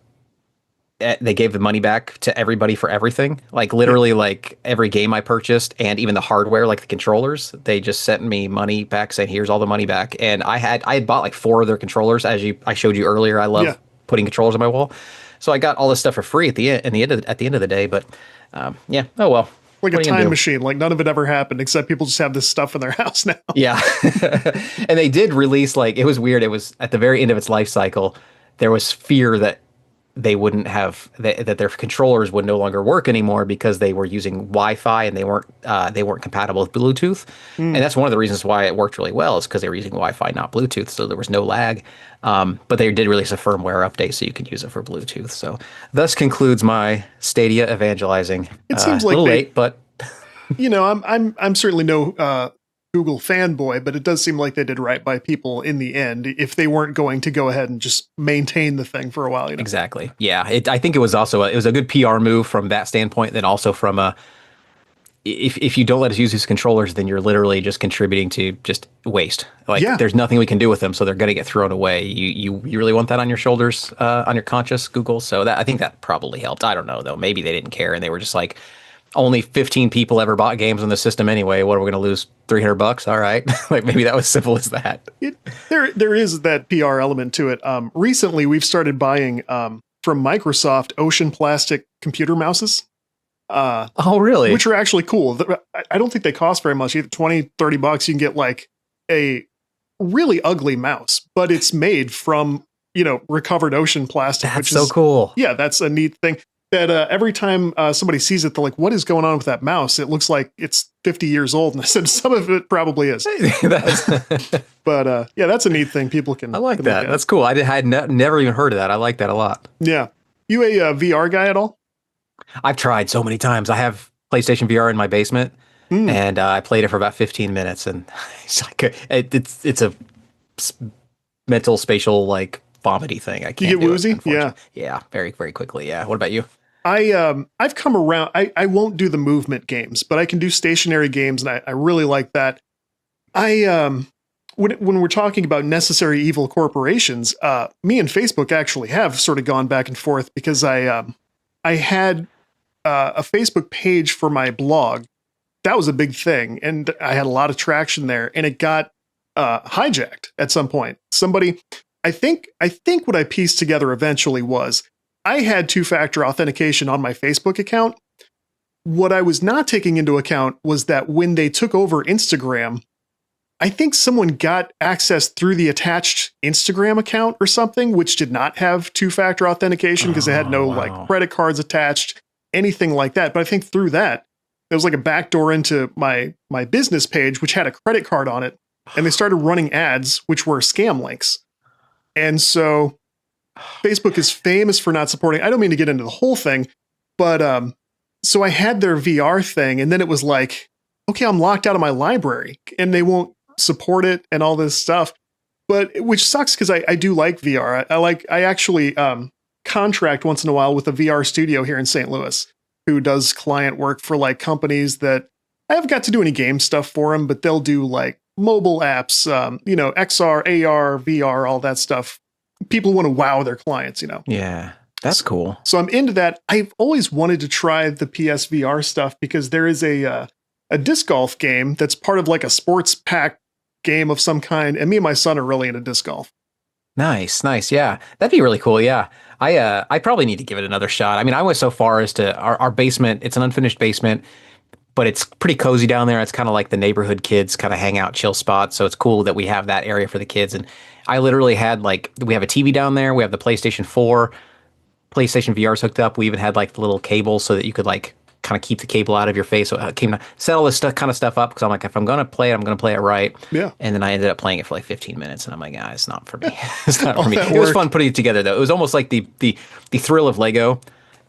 They gave the money back to everybody for everything. Like literally, like every game I purchased and even the hardware, like the controllers, they just sent me money back saying, here's all the money back. And I had bought like 4 of their controllers. I showed you earlier. I love putting controllers on my wall. So I got all this stuff for free at the end of the day. But oh well. Like a time machine. Like none of it ever happened, except people just have this stuff in their house now. Yeah. And they did release, like, it was weird. It was at the very end of its life cycle. There was fear that they wouldn't have that their controllers would no longer work anymore because they were using Wi-Fi and they weren't compatible with Bluetooth. And that's one of the reasons why it worked really well, is because they were using Wi-Fi, not Bluetooth, so there was no lag. But they did release a firmare update so you could use it for Bluetooth. So thus concludes my Stadia evangelizing. It seems like a little late, but I'm certainly no Google fanboy, but it does seem like they did right by people in the end if they weren't going to go ahead and just maintain the thing for a while. Exactly. Yeah. I think it was also it was a good PR move from that standpoint. Then also from if you don't let us use these controllers, then you're literally just contributing to just waste. Like there's nothing we can do with them, so they're going to get thrown away. You really want that on your shoulders, on your conscience, Google. So I think that probably helped. I don't know though. Maybe they didn't care and they were just like, only 15 people ever bought games on the system anyway. What are we going to lose? $300? All right. Like maybe that was simple as that. There is that PR element to it. Recently, we've started buying from Microsoft Ocean Plastic computer mouses. Oh, really? Which are actually cool. I don't think they cost very much, either $20, $30. You can get like a really ugly mouse, but it's made from, recovered ocean plastic. That's so cool. Yeah, that's a neat thing. That every time somebody sees it, they're like, what is going on with that mouse? It looks like it's 50 years old. And I said, some of it probably is. But that's a neat thing. People can. I like that. That's cool. I had never even heard of that. I like that a lot. Yeah. You a VR guy at all? I've tried so many times. I have PlayStation VR in my basement and I played it for about 15 minutes. And it's like, it's a mental spatial, like, vomity thing. I can't. You get woozy? Yeah, very, very quickly. Yeah. What about you? I've come around. I won't do the movement games, but I can do stationary games, and I really like that. When we're talking about necessary evil corporations, me and Facebook actually have sort of gone back and forth because I had a Facebook page for my blog. That was a big thing, and I had a lot of traction there, and it got hijacked at some point. Somebody. I think what I pieced together eventually was I had 2-factor authentication on my Facebook account. What I was not taking into account was that when they took over Instagram, I think someone got access through the attached Instagram account or something, which did not have two-factor authentication because it had no like Wow. credit cards attached, anything like that. But I think through that, there was like a backdoor into my business page, which had a credit card on it, and they started running ads, which were scam links. And so Facebook is famous for not supporting. I don't mean to get into the whole thing, but so I had their VR thing, and then it was like, okay, I'm locked out of my library, and they won't support it and all this stuff. But which sucks because I do like VR. I actually contract once in a while with a VR studio here in St. Louis who does client work for like companies that I haven't got to do any game stuff for them, but they'll do like mobile apps, XR, AR, VR, all that stuff. People want to wow their clients, Yeah, that's cool. So I'm into that. I've always wanted to try the PSVR stuff because there is a disc golf game that's part of like a sports pack game of some kind, and me and my son are really into disc golf. Nice. Yeah, that'd be really cool. Yeah, I probably need to give it another shot. I mean, I went so far as to our basement. It's an unfinished basement, but it's pretty cozy down there. It's kind of like the neighborhood kids kind of hang out, chill spot. So it's cool that we have that area for the kids. And I literally had like, we have a TV down there. We have the PlayStation 4, PlayStation VR's hooked up. We even had like the little cable so that you could like kind of keep the cable out of your face. So it came to set all this kind of stuff up because I'm like, if I'm going to play it, I'm going to play it right. Yeah. And then I ended up playing it for like 15 minutes and I'm like, it's not for me. It's not for me. that It was work. fun putting it together though. It was almost like the thrill of Lego.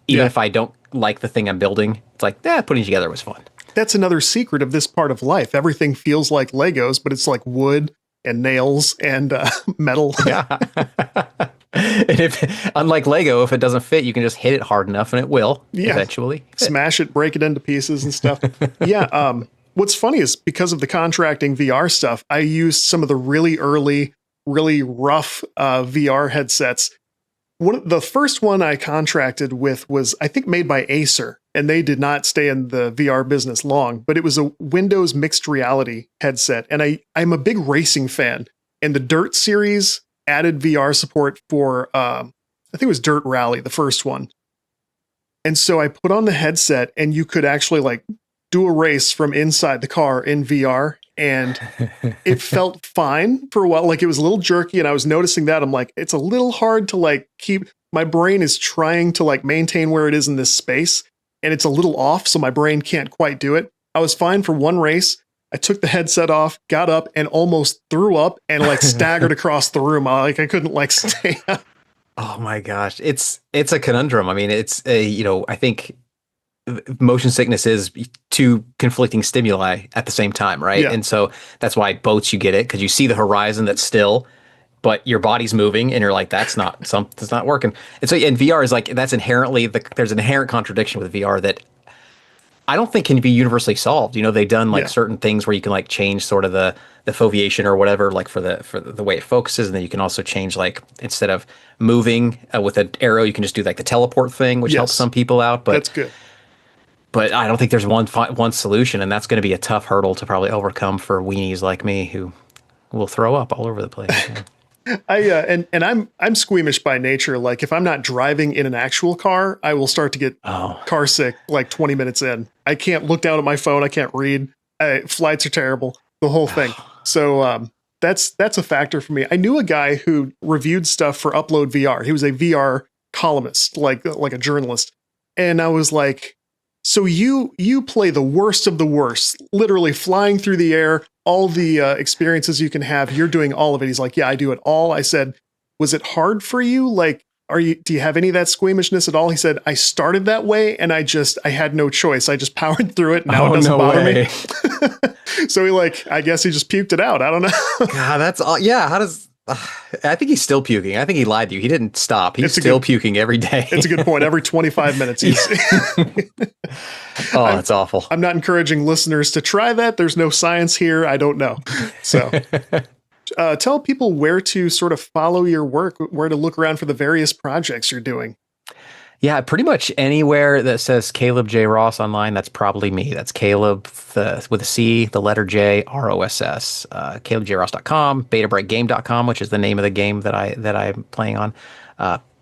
Even Yeah. if I don't like the thing I'm building, it's like, putting it together was fun. That's another secret of this part of life. Everything feels like Legos, but it's like wood and nails and metal. Yeah. And unlike Lego, if it doesn't fit, you can just hit it hard enough and it will eventually fit. Smash it, break it into pieces and stuff. Yeah. What's funny is because of the contracting VR stuff, I used some of the really early, really rough VR headsets. The first one I contracted with was, I think, made by Acer, and they did not stay in the VR business long, but it was a Windows mixed reality headset. And I'm a big racing fan, and the Dirt series added VR support for, I think it was Dirt Rally, the first one. And so I put on the headset, and you could actually like do a race from inside the car in VR. And it felt fine for a while. Like it was a little jerky, and I was noticing that. I'm like, it's a little hard to like keep, my brain is trying to like maintain where it is in this space, and it's a little off, so my brain can't quite do it. I was fine for one race. I took the headset off, got up, and almost threw up and like staggered across the room. I couldn't like stay up. Oh my gosh. It's a conundrum. I mean, it's I think motion sickness is two conflicting stimuli at the same time, right? Yeah. And so that's why boats, you get it because you see the horizon that's still, but your body's moving and you're like, that's not working. And so, and VR is like, that's inherently, there's an inherent contradiction with VR that I don't think can be universally solved. They've done like certain things where you can like change sort of the foveation or whatever, like for the way it focuses. And then you can also change, like, instead of moving with an arrow, you can just do like the teleport thing, which helps some people out. But That's good. But I don't think there's one solution, and that's going to be a tough hurdle to probably overcome for weenies like me who will throw up all over the place. I'm squeamish by nature. Like if I'm not driving in an actual car, I will start to get car sick like 20 minutes in. I can't look down at my phone. I can't read. Flights are terrible. The whole thing. So that's a factor for me. I knew a guy who reviewed stuff for Upload VR. He was a VR columnist, like a journalist, and I was like, so you play the worst of the worst, literally flying through the air, all the experiences you can have. You're doing all of it. He's like, yeah, I do it all. I said, was it hard for you? Like, do you have any of that squeamishness at all? He said, I started that way and I had no choice. I just powered through it. Now it doesn't bother me. So I guess he just puked it out. I don't know. God, that's all. Yeah. How does, I think he's still puking. I think he lied to you. He didn't stop. He's still puking every day. It's a good point. Every 25 minutes. That's awful. I'm not encouraging listeners to try that. There's no science here. I don't know. So tell people where to sort of follow your work, where to look around for the various projects you're doing. Yeah, pretty much anywhere that says Caleb J. Ross online, that's probably me. That's Caleb with a C, the letter J, ROSS. CalebJRoss.com, BetaBreakGame.com, which is the name of the game that I'm playing on.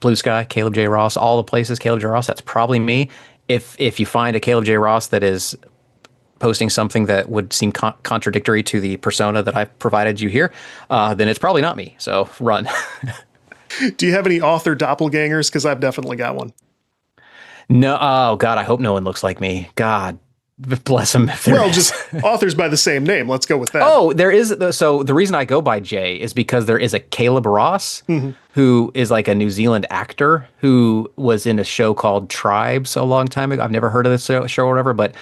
Blue Sky, Caleb J. Ross, all the places, Caleb J. Ross. That's probably me. If you find a Caleb J. Ross that is posting something that would seem contradictory to the persona that I've provided you here, then it's probably not me. So run. Do you have any author doppelgangers? Because I've definitely got one. No. Oh God, I hope no one looks like me. God bless him. If there is. Just authors by the same name. Let's go with that. Oh, there is. So the reason I go by Jay is because there is a Caleb Ross who is like a New Zealand actor who was in a show called Tribes a long time ago. I've never heard of this show or whatever, but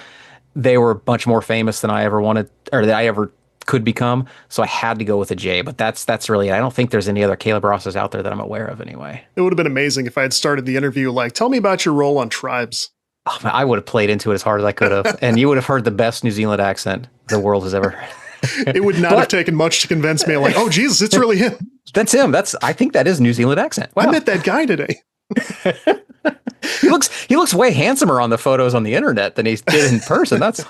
they were much more famous than I ever wanted or that I ever could become. So I had to go with a J, but that's really, I don't think there's any other Caleb Rosses out there that I'm aware of anyway. It would have been amazing if I had started the interview like, tell me about your role on Tribes. Oh, man, I would have played into it as hard as I could have, and you would have heard the best New Zealand accent the world has ever heard. It would not have taken much to convince me. Like, oh Jesus, it's really him. That's him. I think that is New Zealand accent. Wow. I met that guy today. He looks way handsomer on the photos on the internet than he did in person. That's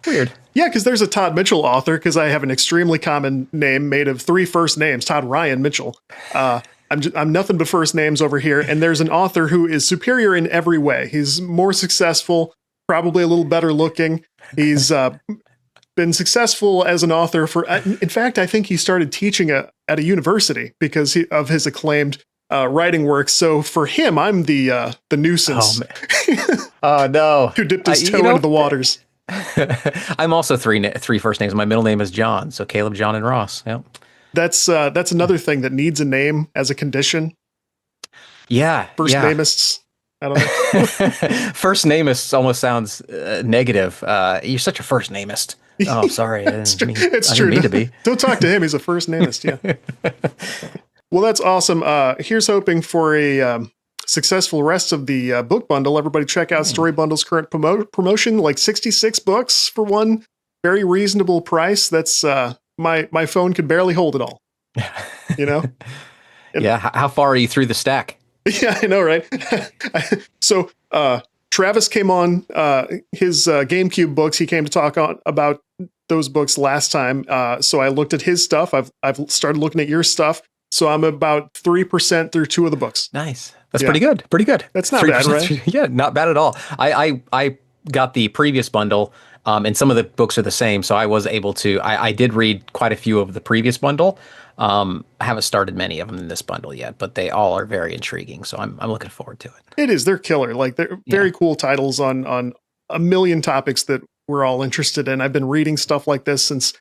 weird. Yeah, because there's a Todd Mitchell author, because I have an extremely common name made of 3 first names, Todd Ryan Mitchell. I'm nothing but first names over here, and there's an author who is superior in every way. He's more successful, probably a little better looking. He's been successful as an author for. In fact, I think he started teaching at a university because of his acclaimed writing work. So for him, I'm the nuisance. Oh no! Who dipped his toe into the waters. I'm also three first names. My middle name is John, so Caleb, John, and Ross. Yep. That's another thing that needs a name as a condition. Yeah. First nameists. I don't know. First namist almost sounds negative. You're such a first namist. Oh, sorry. It's true. To be. Don't talk to him. He's a first namist. Yeah. Well, that's awesome. Here's hoping for a successful rest of the book bundle. Everybody check out Story Bundle's current promotion, like 66 books for one very reasonable price. That's my phone could barely hold it all. You know? Yeah. How far are you through the stack? Yeah, I know, right? So Travis came on his GameCube books. He came to talk about those books last time. So I looked at his stuff. I've started looking at your stuff. So I'm about 3% through 2 of the books. Nice. That's pretty good. Pretty good. That's not bad, right? Yeah, not bad at all. I got the previous bundle, and some of the books are the same. So I was able to, I did read quite a few of the previous bundle. I haven't started many of them in this bundle yet, but they all are very intriguing. So I'm looking forward to it. It is. They're killer. Like they're very cool titles on a million topics that we're all interested in. I've been reading stuff like this since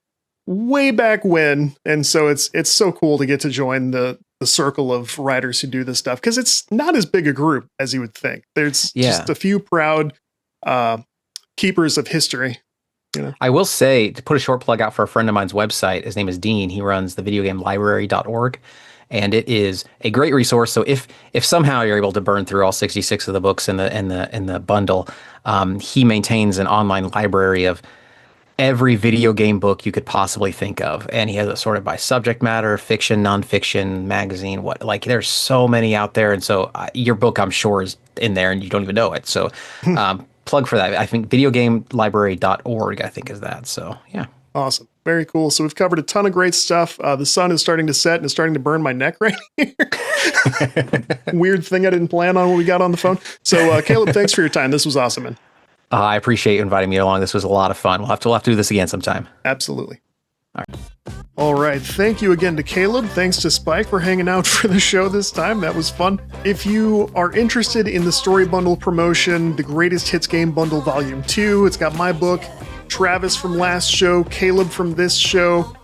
way back when. And so it's so cool to get to join the circle of writers who do this stuff, because it's not as big a group as you would think. There's just a few proud keepers of history. You know? I will say, to put a short plug out for a friend of mine's website, his name is Dean. He runs the videogamelibrary.org, and it is a great resource. So if somehow you're able to burn through all 66 of the books in the bundle, he maintains an online library of every video game book you could possibly think of, and he has it sorted by subject matter, fiction, nonfiction, magazine, there's so many out there. And so your book, I'm sure, is in there and you don't even know it. So plug for that. I think videogamelibrary.org, I think, is that. So yeah. Awesome. Very cool. So we've covered a ton of great stuff. The sun is starting to set and it's starting to burn my neck right here. Weird thing I didn't plan on when we got on the phone. So Caleb, thanks for your time. This was awesome, man. I appreciate you inviting me along. This was a lot of fun. We'll have to do this again sometime. Absolutely. All right. Thank you again to Caleb. Thanks to Spike for hanging out for the show this time. That was fun. If you are interested in the Story Bundle promotion, the Greatest Hits Game Bundle Volume 2, it's got my book, Travis from last show, Caleb from this show,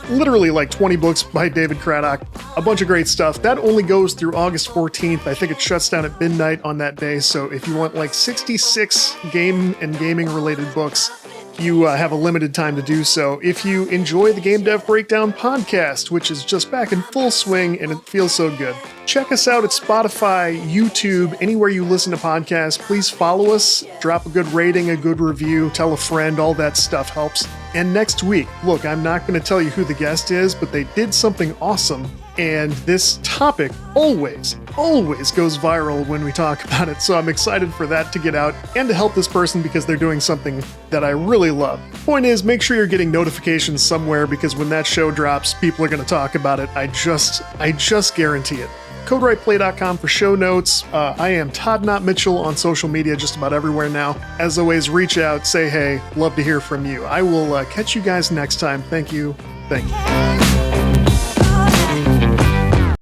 literally like 20 books by David Craddock, a bunch of great stuff. That only goes through August 14th. I think it shuts down at midnight on that day. So if you want like 66 game and gaming related books, you have a limited time to do so. If you enjoy the Game Dev Breakdown podcast, which is just back in full swing and it feels so good, check us out at Spotify, YouTube, anywhere you listen to podcasts. Please follow us, drop a good rating, a good review, tell a friend, all that stuff helps. And next week, look, I'm not going to tell you who the guest is, but they did something awesome. And this topic always goes viral when we talk about it. So I'm excited for that to get out and to help this person because they're doing something that I really love. Point is, make sure you're getting notifications somewhere because when that show drops, people are going to talk about it. I just guarantee it. CodeWritePlay.com for show notes. I am Todd Not Mitchell on social media, just about everywhere now. As always, reach out, say hey, love to hear from you. I will catch you guys next time. Thank you. Thank you.